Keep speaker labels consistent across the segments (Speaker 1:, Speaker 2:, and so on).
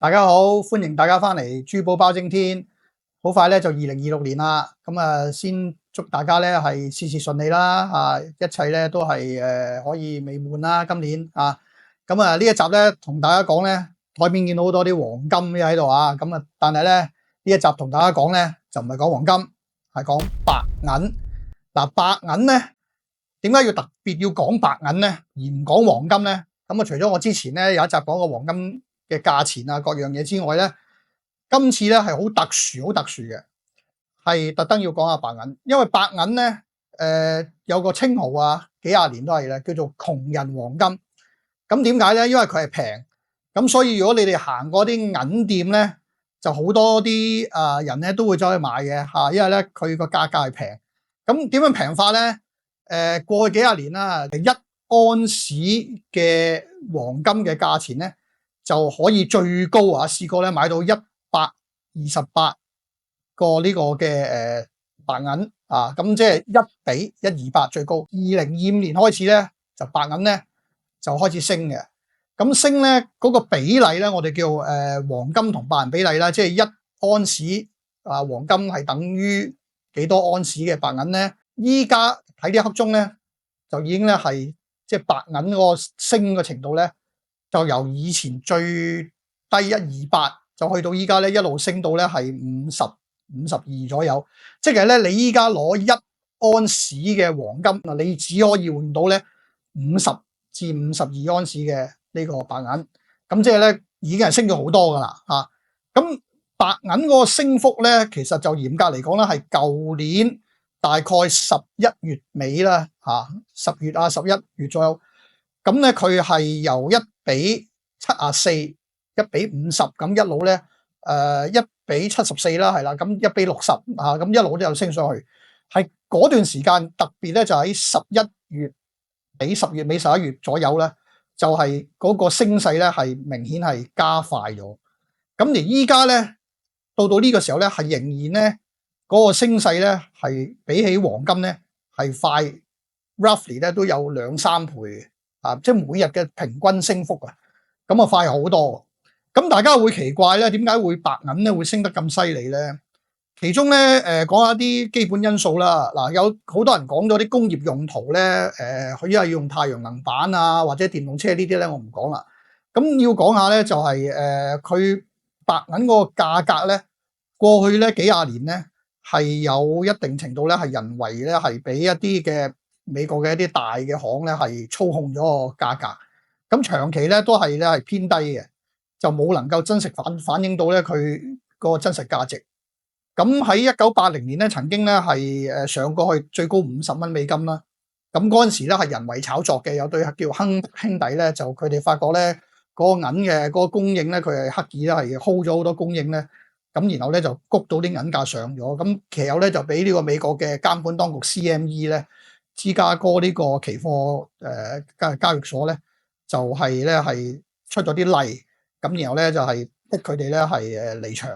Speaker 1: 大家好，歡迎大家翻嚟珠寶包青天。好快咧就2026年啦，先祝大家咧係事事順利啦，一切咧都係可以美滿啦。今年呢一集咧同大家講咧，台面見到好多啲黃金喺度但係咧呢一集同大家講咧就唔係講黃金，係講白銀。白銀咧點解要特別要講白銀咧，而唔講黃金咧？除咗我之前咧有一集講過黃金嘅價錢各樣嘢之外咧，今次咧係好特殊嘅，係特登要講下白銀，因為白銀咧有個稱號幾廿年都係咧，叫做窮人黃金。咁點解咧？因為佢係平，咁所以如果你哋行過啲銀店咧，就好多啲人咧都會走去買嘅因為咧佢個價格係平。咁點樣平法咧？過去幾廿年啦，1安士嘅黃金嘅價錢咧就可以最高試過咧買到128個呢個嘅白銀咁即係1比128最高。2025年開始咧就白銀咧就開始升嘅。咁升咧嗰個比例咧，我哋叫黃金同白銀比例啦，即係1安士黃金係等於幾多安士嘅白銀咧？依家睇呢一刻鐘咧，就已經咧係即係白銀個升嘅程度咧，就由以前最低128就去到依家咧一路升到咧係50、52左右。即係咧你依家攞1安士嘅黃金你只可以換到咧50至52安士嘅呢個白銀。咁即係咧已經係升咗好多噶啦咁白銀嗰個升幅咧，其實就嚴格嚟講咧係舊年大概11月尾啦10月11月左右。咁咧佢係由1比74、1比50咁一路咧1比74啦，係啦，咁1比60咁一路都有升上去。係嗰段時間特別咧就喺11月比10月尾11月左右咧，就係嗰個升勢咧係明顯係加快咗。咁而依家咧到呢個時候咧係仍然咧嗰個升勢咧係比起黃金咧係快 ，roughly 咧都有2-3倍嘅即係每日嘅平均升幅咁快好多。咁大家會奇怪咧，點解會白銀咧會升得咁犀利咧？其中咧講下啲基本因素啦。有好多人講咗啲工業用途咧，佢因為要用太陽能板或者電動車呢啲咧，我唔講啦。咁要講下咧就係佢白銀嗰個價格咧，過去咧幾廿年咧係有一定程度咧係人為咧係俾一啲嘅美國嘅一啲大嘅行咧係操控咗個價格。咁長期咧都係咧係偏低嘅，就冇能夠真實反映到咧佢個真實價值。咁喺1980年咧曾經咧係上過去最高$50啦。咁嗰陣時咧係人為炒作嘅，有對叫亨兄弟咧，就佢哋發覺咧嗰個銀嘅嗰個供應咧，佢係刻意咧係 hold 咗好多供應咧，咁然後咧就谷到啲銀價上咗。咁其後咧就俾呢個美國嘅監管當局 CME 咧，芝加哥呢個期貨交易所咧就係咧係出咗啲例，咁然後咧就係逼佢哋咧係離場。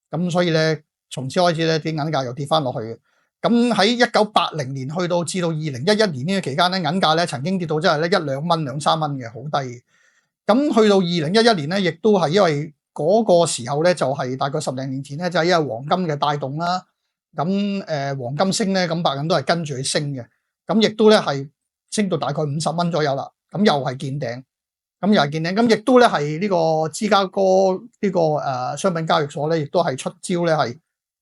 Speaker 1: 咁所以咧從此開始咧啲銀價又跌翻落去嘅。咁喺1980年去到至到2011年呢個期間咧，銀價咧曾經跌到真係咧1-2蚊、2-3蚊嘅，好低。咁去到2011年咧，亦都係因為嗰個時候咧就係大概10零年前咧，就係因為黃金嘅帶動啦。咁黃金升咧，咁白銀都係跟住去升嘅。咁亦都咧係升到大概50蚊左右啦。咁又係見頂，咁亦都咧係呢個芝加哥呢個商品交易所咧，亦都係出招咧係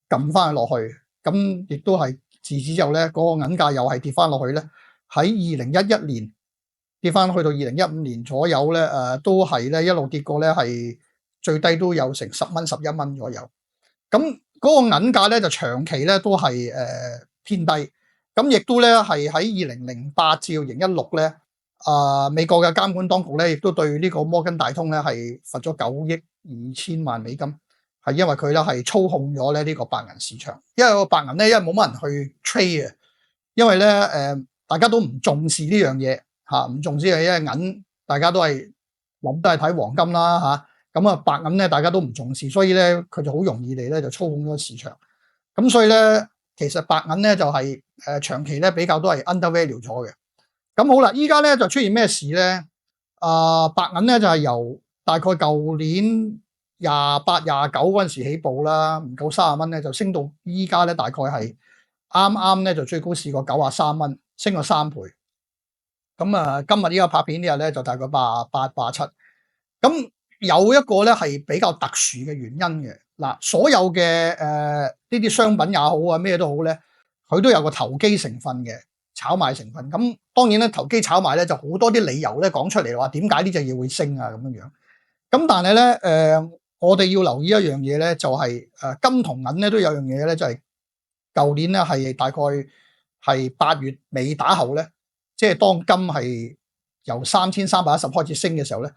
Speaker 1: 撳翻佢落去。咁亦都係自此之後咧，嗰個銀價又係跌翻落去咧。喺2011年跌翻去到2015年左右咧，都係咧一路跌過咧，係最低都有成10蚊、11蚊左右。咁嗰個銀價咧就長期咧都係偏低。咁亦都咧係喺2008至2016咧，美國嘅監管當局咧亦都對呢個摩根大通咧係罰咗9億2千萬美金。係因為佢咧係操控咗咧呢個白銀市場，因為個白銀咧因為冇乜人去 trade 嘅，因為咧大家都唔重視呢樣嘢唔重視因為銀大家都係諗都係睇黃金啦咁白銀咧大家都唔重視，所以咧佢就好容易地咧就操控咗市場。咁所以咧其實白銀咧就係長期咧比較都係 undervalue 咗嘅。咁好啦，依家咧就出現咩事咧？白銀咧就係由大概舊年28、29嗰陣時起步啦，唔夠30蚊咧，就升到依家咧大概係啱啱咧就最高試過93蚊，升咗3倍。咁今日呢個拍片呢日咧就大概88、87。咁有一個咧係比較特殊嘅原因嘅。嗱，所有嘅呢啲商品也好啊，咩都好咧，佢都有個投機成分嘅，炒賣成分。咁當然咧，投機炒賣咧就好多啲理由咧講出嚟話點解呢隻嘢會升啊咁樣樣。咁但係咧我哋要留意一樣嘢咧，就係金同銀咧都有樣嘢咧，就係舊年咧係大概係8月尾打後咧，即係當金係由3310開始升嘅時候咧，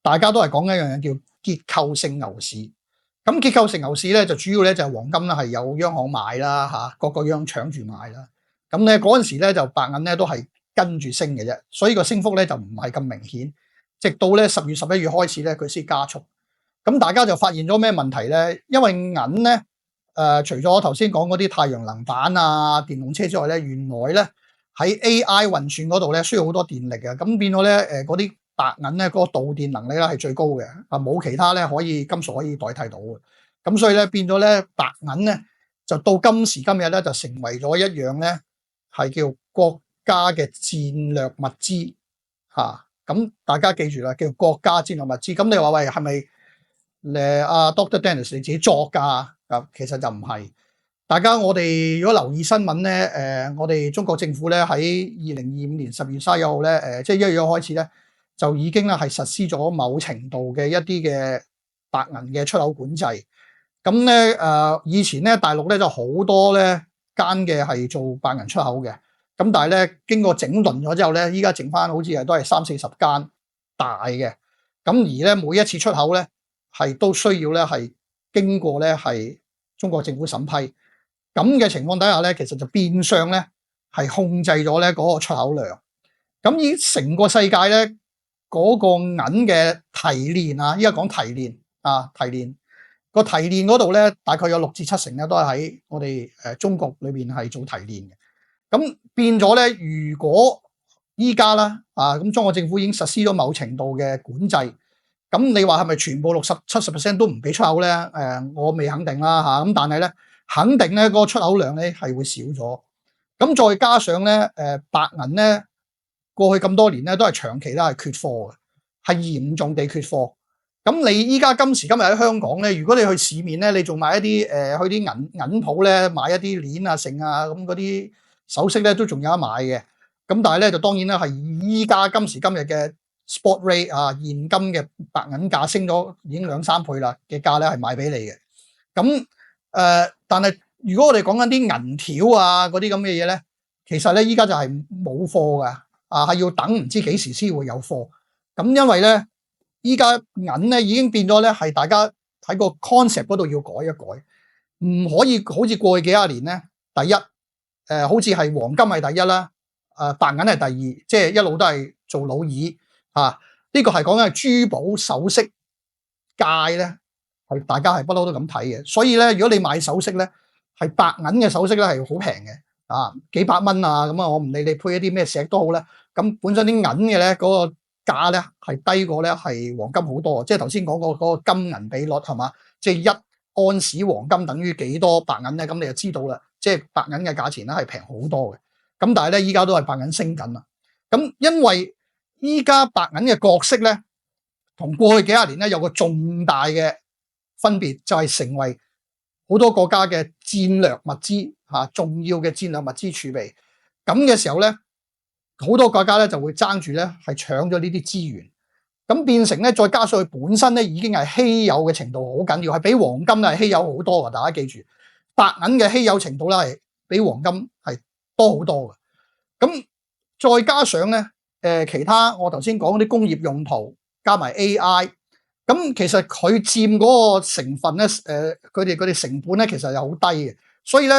Speaker 1: 大家都係講一樣嘢叫結構性牛市。咁結構性牛市咧就主要咧就係黃金啦，係有央行買啦嚇，各個央搶住買啦。咁咧嗰陣時咧就白銀咧都係跟住升嘅啫，所以個升幅咧就唔係咁明顯。直到咧10月11月開始咧佢先加速。咁大家就發現咗咩問題咧？因為銀咧除咗我頭先講嗰啲太陽能板啊、電動車之外咧，原來咧喺 AI 運算嗰度咧需要好多電力嘅，咁變咗咧嗰啲白銀咧嗰個導電能力咧係最高嘅，冇其他咧可以金屬可以代替到嘅。咁所以咧變咗咧白銀咧就到今時今日咧就成為咗一樣咧係叫國家嘅戰略物資嚇。咁大家記住啦，叫國家戰略物資。咁你話喂係咪Dr. Dennis 你自己作㗎？其實就唔係。大家我哋如果留意新聞咧，我哋中國政府咧喺2025年10月31號咧，即係1月1號開始咧，就已經咧係實施咗某程度嘅一啲嘅白銀嘅出口管制。咁咧以前咧大陸咧就好多咧間嘅係做白銀出口嘅，咁但係咧經過整頓咗之後咧，依家剩翻好似係都係30-40間大嘅。咁而咧每一次出口咧係都需要咧係經過咧係中國政府審批。咁嘅情況底下咧，其實就變相咧係控制咗咧嗰個出口量。咁以成個世界咧嗰個銀嘅提煉啊，依家講提煉啊，提煉個提煉嗰度咧，大概有6至7成咧都係喺我哋中國裏邊係做提煉嘅。咁變咗咧，如果依家啦咁中國政府已經實施咗某程度嘅管制，咁你話係咪全部60-70% 都唔俾出口咧？我未肯定啦嚇。咁但係咧，肯定咧嗰個出口量咧係會少咗。咁再加上咧白銀咧過去咁多年咧都係長期都係缺貨嘅，係嚴重地缺貨。咁你依家今時今日喺香港咧，如果你去市面咧，你仲買一啲去啲銀鋪咧買一啲鏈啊、繩啊咁嗰啲首飾咧都仲有得買嘅。咁但係咧就當然啦，係依家今時今日嘅 spot rate 現今嘅白銀價升咗已經2-3倍啦嘅價咧係賣俾你嘅。咁但係如果我哋講緊啲銀條啊嗰啲咁嘅嘢咧，其實咧依家就係冇貨㗎，係要等唔知幾時先會有貨。咁因為咧依家銀咧已經變咗咧係大家喺個 concept 嗰度要改一改，唔可以好似過去幾廿年咧，第一好似係黃金係第一啦，白銀係第二，即係一路都係做老二呢個係講緊係珠寶首飾界咧。係大家係不嬲都咁睇嘅，所以咧，如果你買首飾咧，係白銀嘅首飾咧係好平嘅，幾百蚊啊咁啊，我唔理你配一啲咩石都好咧，咁本身啲銀嘅咧嗰個價咧係低過咧係黃金好多，即係頭先講過嗰個金銀比率係嘛，即係1安士黃金等於幾多白銀咧，咁你就知道啦，即係白銀嘅價錢咧係平好多嘅，咁但係咧依家都係白銀升緊啦，咁因為依家白銀嘅角色咧同過去幾廿年咧有個重大嘅分別就係成為好多國家嘅戰略物資重要嘅戰略物資儲備。咁嘅時候咧，好多國家咧就會爭住咧係搶咗呢啲資源，咁變成咧再加上佢本身咧已經係稀有嘅程度好緊要，係比黃金係稀有好多㗎。大家記住，白銀嘅稀有程度咧係比黃金係多好多嘅。咁再加上咧其他我頭先講嗰啲工業用途加埋 AI。咁其實佢佔嗰個成分咧，佢哋成本咧其實係好低嘅，所以咧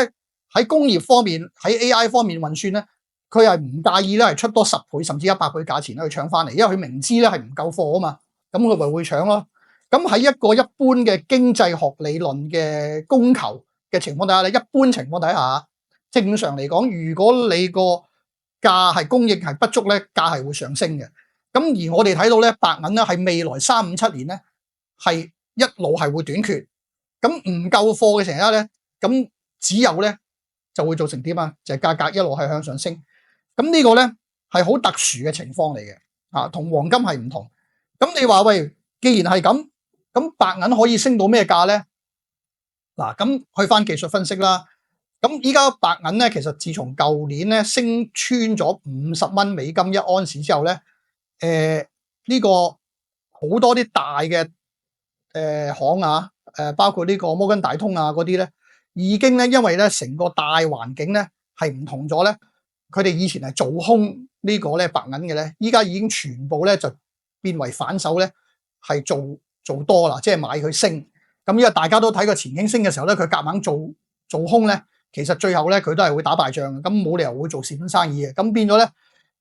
Speaker 1: 喺工業方面，喺 AI 方面運算咧，佢係唔介意咧係出多10倍甚至100倍價錢去搶翻嚟，因為佢明知咧係唔夠貨啊嘛，咁佢咪會搶咯。咁喺一個一般嘅經濟學理論嘅供求嘅情況底下咧，一般情況底下，正常嚟講，如果你個價係供應係不足咧，價係會上升嘅。咁而我哋睇到咧，白銀咧係未來3、5、7年咧係一路係會短缺，咁唔夠貨嘅時候咧，咁只有咧就會造成點啊？就係價格一路係向上升。咁呢個咧係好特殊嘅情況嚟嘅，同黃金係唔同。咁你話喂，既然係咁，咁白銀可以升到咩價咧？嗱，咁去翻技術分析啦。咁依家白銀咧，其實自從舊年咧升穿咗50蚊美金一盎司之後咧，呢個好多啲大嘅行啊，包括呢個摩根大通啊嗰啲咧，已經咧因為咧成個大環境咧係唔同咗咧，佢哋以前係做空呢個咧白銀嘅咧，依家已經全部咧就變為反手咧係做多啦，即係買佢升。咁因為大家都睇過前景升嘅時候咧，佢夾硬做空咧，其實最後咧佢都係會打敗仗嘅，咁冇理由會做蝕本生意嘅。咁變咗咧，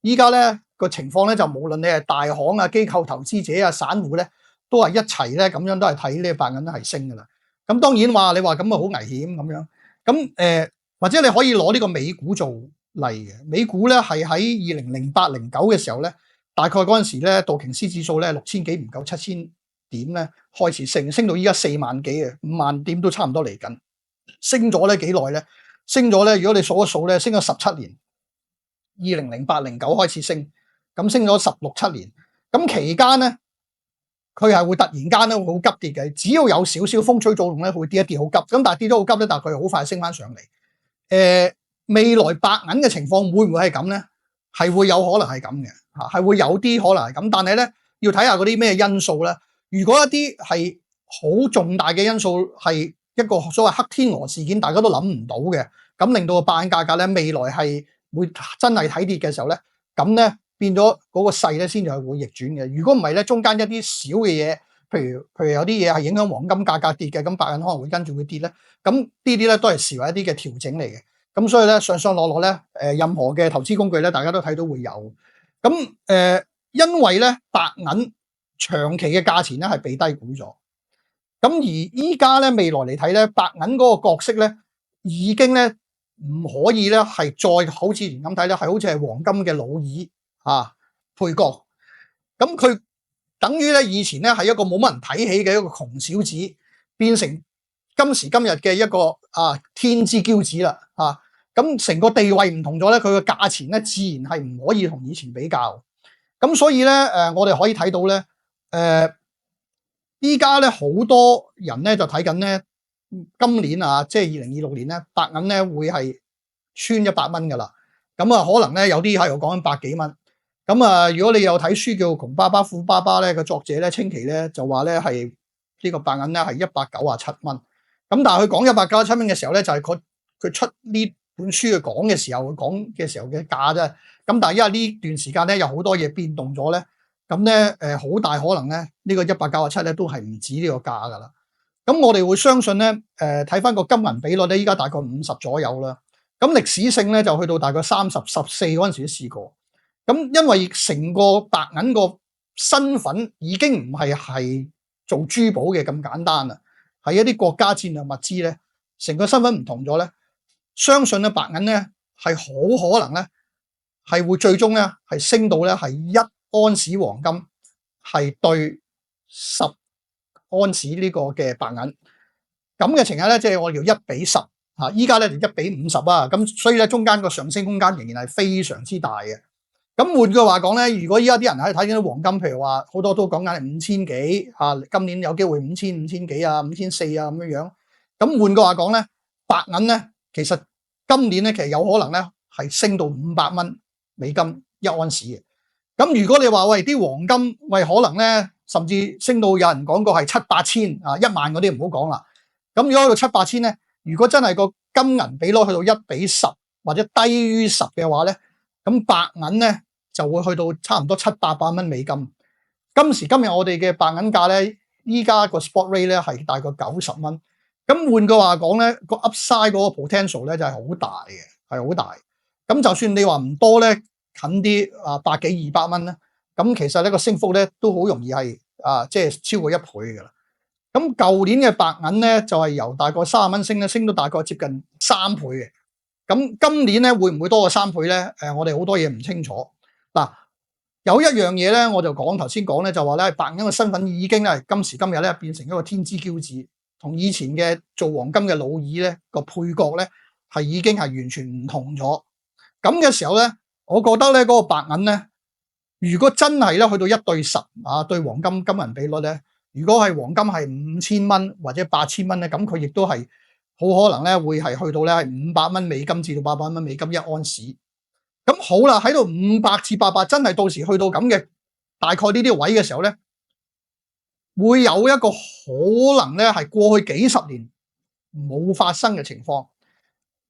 Speaker 1: 依家咧個情況咧就無論你係大行啊、機構投資者啊、散戶咧，都係一齊咧咁樣都係睇呢個白銀係升噶啦。咁當然話你話咁啊好危險咁樣，咁或者你可以攞呢個美股做例嘅。美股咧係喺2008、09嘅時候咧，大概嗰陣時咧道瓊斯指數咧6000幾唔夠7000點咧開始升到依家4萬幾嘅5萬點都差唔多嚟緊，升咗咧幾耐咧？升咗咧，如果你數一數咧，升咗17年，2008、09開始升，咁升咗16、7年，咁期間咧，佢係會突然間咧會好急跌嘅，只要有少少風吹草動咧，會跌一跌好急，咁但係跌得好急咧，但係佢好快升翻上嚟。未來白銀嘅情況會唔會係咁咧？係會有可能係咁嘅，係會有啲可能係咁，但係咧要睇下嗰啲咩因素咧。如果一啲係好重大嘅因素，係一個所謂黑天鵝事件，大家都諗唔到嘅，咁令到個白銀價格咧未來係會真係睇跌嘅時候咧，咁咧變咗嗰個勢咧先至係會逆轉嘅。如果唔係咧，中間一啲小嘅嘢，譬如有啲嘢係影響黃金價格跌嘅，咁白銀可能會跟住會跌咧。咁呢啲咧都係視為一啲嘅調整嚟嘅。咁所以咧上上落落咧，任何嘅投資工具咧，大家都睇到會有。咁因為咧白銀長期嘅價錢咧係被低估咗，咁而依家咧未來嚟睇咧，白銀嗰個角色咧已經咧唔可以咧係再好似前咁睇咧，係好似係黃金嘅老二配角，咁佢等於咧以前咧係一個冇乜人睇起嘅一個窮小子，變成今時今日嘅一個天之驕子啦，咁成個地位唔同咗咧，佢個價錢咧自然係唔可以同以前比較，咁所以咧我哋可以睇到咧。依家咧好多人咧就睇緊咧，今年即係2026年咧，白銀咧會係穿100蚊噶啦。咁可能咧有啲係又講緊百幾蚊。咁如果你有睇書叫《窮爸爸富爸爸》咧，個作者咧清奇咧就話咧係呢個白銀咧係197蚊。咁但係佢講197蚊嘅時候咧，就係佢出呢本書去講嘅時候，佢講嘅時候嘅價啫。咁但係因為呢段時間咧有好多嘢變動咗咧。咁咧，好大可能咧，呢個197咧都係唔止呢個價噶啦。咁我哋會相信咧，睇翻個金銀比率咧，依家大概50左右啦。咁歷史性咧就去到大概30、14嗰陣時都試過。咁因為成個白銀個身份已經唔係做珠寶嘅咁簡單啦，係一啲國家戰略物資咧，成個身份唔同咗咧。相信咧白銀咧係好可能咧係會最終咧係升到咧係1盎司黃金係對10盎司呢個嘅白銀，咁嘅情況咧，即係我哋叫1比10嚇，依家咧就1比50啊，咁所以咧中間個上升空間仍然係非常之大嘅。咁換句話講咧，如果依家啲人喺度睇緊啲黃金，譬如話好多都講緊係5000幾嚇，今年有機會5000幾啊、5400啊咁樣樣。咁換句話講咧，白銀咧其實今年咧其實有可能咧係升到500蚊美金1盎司嘅。咁如果你話喂啲黃金可能咧甚至升到有人講過係7、8千1萬嗰啲唔好講啦。咁如果去到7、8千咧，如果真係個金銀比率去到1比10或者低於10嘅話咧，咁白銀咧就會去到差唔多700、800蚊美金。今時今日我哋嘅白銀價咧，依家個 spot rate 咧係大概90蚊。咁換句話講咧，個 upside 嗰個 potential 咧就係好大嘅，係好大。咁就算你話唔多咧，近啲百幾200蚊咧，咁其實呢個升幅咧都好容易係即係超過1倍噶啦。咁舊年嘅白銀咧就係由大概30蚊升到大概接近3倍嘅。咁今年咧會唔會多過3倍咧？我哋好多嘢唔清楚。嗱，有一樣嘢咧，我就頭先講咧，就話咧白銀嘅身份已經咧今時今日咧變成一個天之驕子，同以前嘅做黃金嘅老二咧個配角咧係已經係完全唔同咗。咁嘅時候咧，我覺得咧嗰個白銀咧，如果真係咧去到1:10啊，對黃金金銀比率咧，如果係黃金係5000蚊或者8000蚊咧，咁佢亦都係好可能咧會係去到咧係500蚊美金至到800蚊美金1盎司。咁好啦，喺度500至800，真係到時去到咁嘅大概呢啲位嘅時候咧，會有一個可能咧係過去幾十年冇發生嘅情況。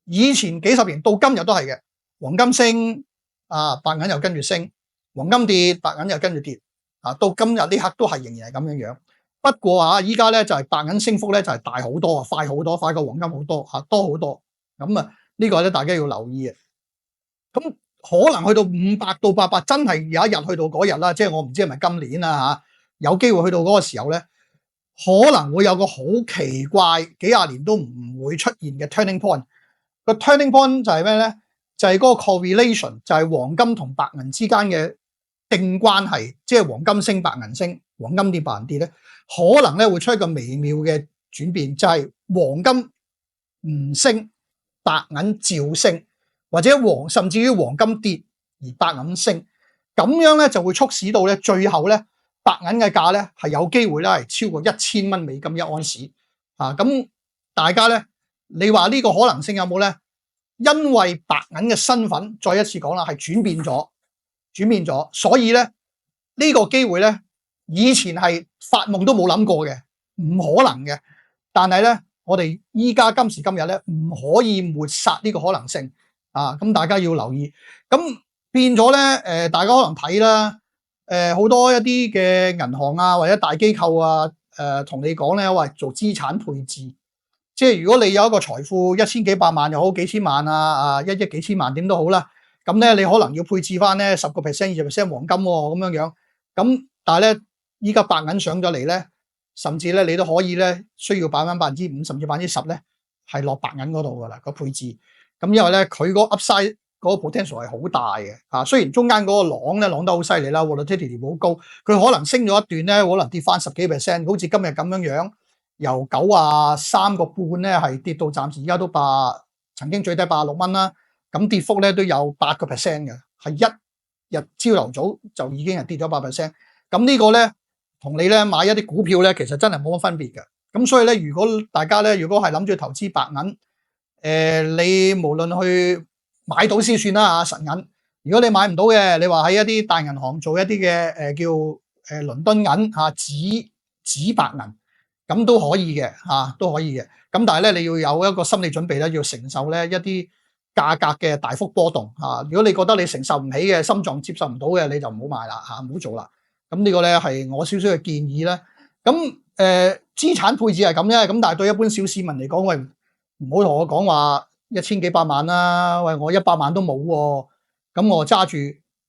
Speaker 1: 以前幾十年到今日都係嘅，黃金升啊，白銀又跟住升，黃金跌，白銀又跟住跌啊，到今日呢刻都係仍然係咁樣樣。不過啊，依家咧就係白銀升幅咧就係大好多啊，快好多，快過黃金好多啊，多好多。咁啊，呢個咧大家要留意嘅。咁可能去到500到800，真係有一日去到嗰日啦，即係我唔知係咪今年啦嚇，有機會去到嗰個時候咧，可能會有個好奇怪幾廿年都唔會出現嘅 turning point。個 turning point 就係咩咧？就係嗰個 correlation，就係黃金同白銀之間嘅正關係，即係黃金升白銀升，黃金跌白銀跌咧，可能咧會出一個微妙嘅轉變，就係黃金唔升，白銀照升。或者甚至於黃金跌而白銀升，咁樣咧就會促使到咧最後咧白銀嘅價咧係有機會咧係超過1000蚊美金1盎司啊！咁大家咧，你話呢個可能性有冇咧？因為白銀嘅身份再一次講啦，係轉變咗，所以咧呢個機會咧以前係發夢都冇諗過嘅，唔可能嘅。但係咧，我哋依家今時今日咧唔可以抹殺呢個可能性。啊，咁大家要留意，咁變咗咧，大家可能睇啦，好多一啲嘅銀行啊或者大機構啊，同你講咧，話做資產配置，即係如果你有一個財富1000幾百萬又好，幾千萬啊，1億幾千萬點都好啦，咁咧你可能要配置翻咧10%、20% 黃金喎，咁樣，咁但係咧依家白銀上咗嚟咧，甚至咧你都可以咧需要擺翻5%甚至10%咧係落白銀嗰度噶啦個配置。咁因為咧佢嗰個 upside 嗰個 potential 係好大嘅，雖然中間嗰個浪咧浪得好犀利啦 volatility 好高，佢可能升咗一段咧，可能跌翻10幾%，好似今日咁樣樣，由93個半咧係跌到暫時而家都曾經最低86蚊啦，咁跌幅咧都有8%嘅，係一日朝頭早就已經係跌咗8%，咁呢個咧同你咧買一啲股票咧其實真係冇乜分別嘅，咁所以咧如果大家咧如果係諗住投資白銀，你無論去買到先算啦嚇實銀。如果你買唔到嘅，你話喺一啲大銀行做一啲嘅叫倫敦銀嚇紙白銀，咁都可以嘅嚇，都可以嘅。咁但係咧，你要有一個心理準備咧，要承受咧一啲價格嘅大幅波動嚇。如果你覺得你承受唔起嘅，心臟接受唔到嘅，你就唔好買啦嚇，唔好做啦。咁呢個咧係我少少嘅建議啦。咁資產配置係咁啫，咁但係對一般小市民嚟講，喂，唔好同我講話1000幾百萬啦，喂，我100萬都冇喎，咁我揸住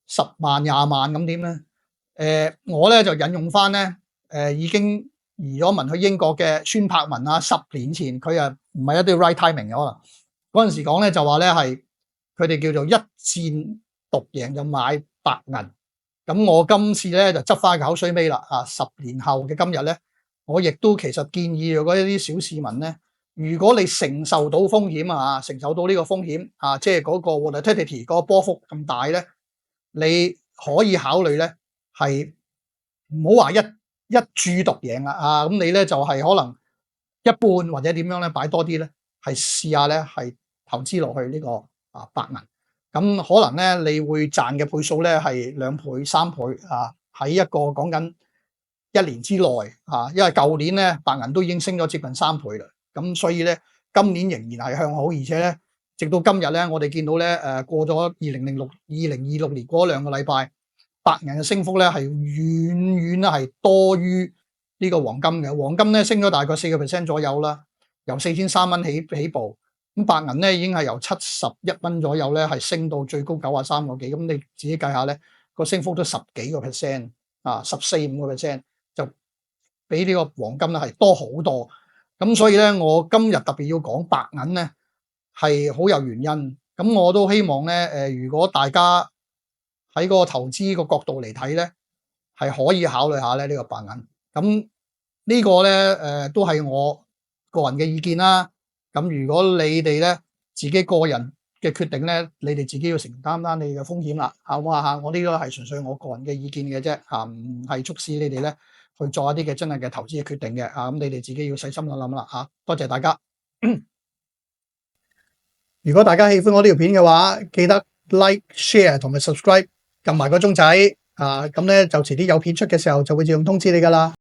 Speaker 1: 10萬20萬咁點咧？我咧就引用翻咧已經移咗民去英國嘅孫柏文啊，10年前佢啊唔係一啲 right timing 嘅，可能嗰陣時講咧就話咧係佢哋叫做一戰獨贏就買白銀，咁我今次咧就執翻口水尾啦啊！10年後嘅今日咧，我亦都其實建議如果一啲小市民咧。如果你承受到風險啊，承受到呢個風險啊，即係嗰個 volatility 嗰個波幅咁大咧，你可以考慮咧係唔好話一注獨贏啦啊，咁你咧就係可能一半或者點樣咧擺多啲咧，係試下咧係投資落去呢個白銀，咁可能咧你會賺嘅倍數咧係2倍3倍啊，喺一個講緊1年之內啊，因為舊年咧白銀都已經升咗接近3倍啦。咁所以咧，今年仍然係向好，而且咧，直到今日咧，我哋見到咧，過咗2026年過咗2個禮拜，白銀嘅升幅咧係遠遠係多於呢個黃金嘅。黃金咧升咗大概4% 左右啦，由43蚊起步。咁白銀咧已經係由71蚊左右咧係升到最高93個幾。咁你自己計下咧，個升幅都10幾個%啊，14-15%就比呢個黃金咧係多好多。咁所以咧，我今日特別要講白銀咧，係好有原因。咁我都希望咧，如果大家喺個投資個角度嚟睇咧，係可以考慮下咧呢個白銀。咁呢個咧都係我個人嘅意見啦。咁如果你哋咧自己個人嘅決定咧，你哋自己要承擔翻你嘅風險啦。好唔好啊？我呢個係純粹我個人嘅意見嘅啫，唔係促使你哋咧去做一啲嘅真係嘅投資嘅決定嘅。咁你哋自己要細心諗諗啦。多謝大家。如果大家喜歡我呢條片嘅話，記得 like、share 同埋 subscribe，撳埋個鐘仔。咁咧就遲啲有片出嘅時候就會自動通知你噶啦。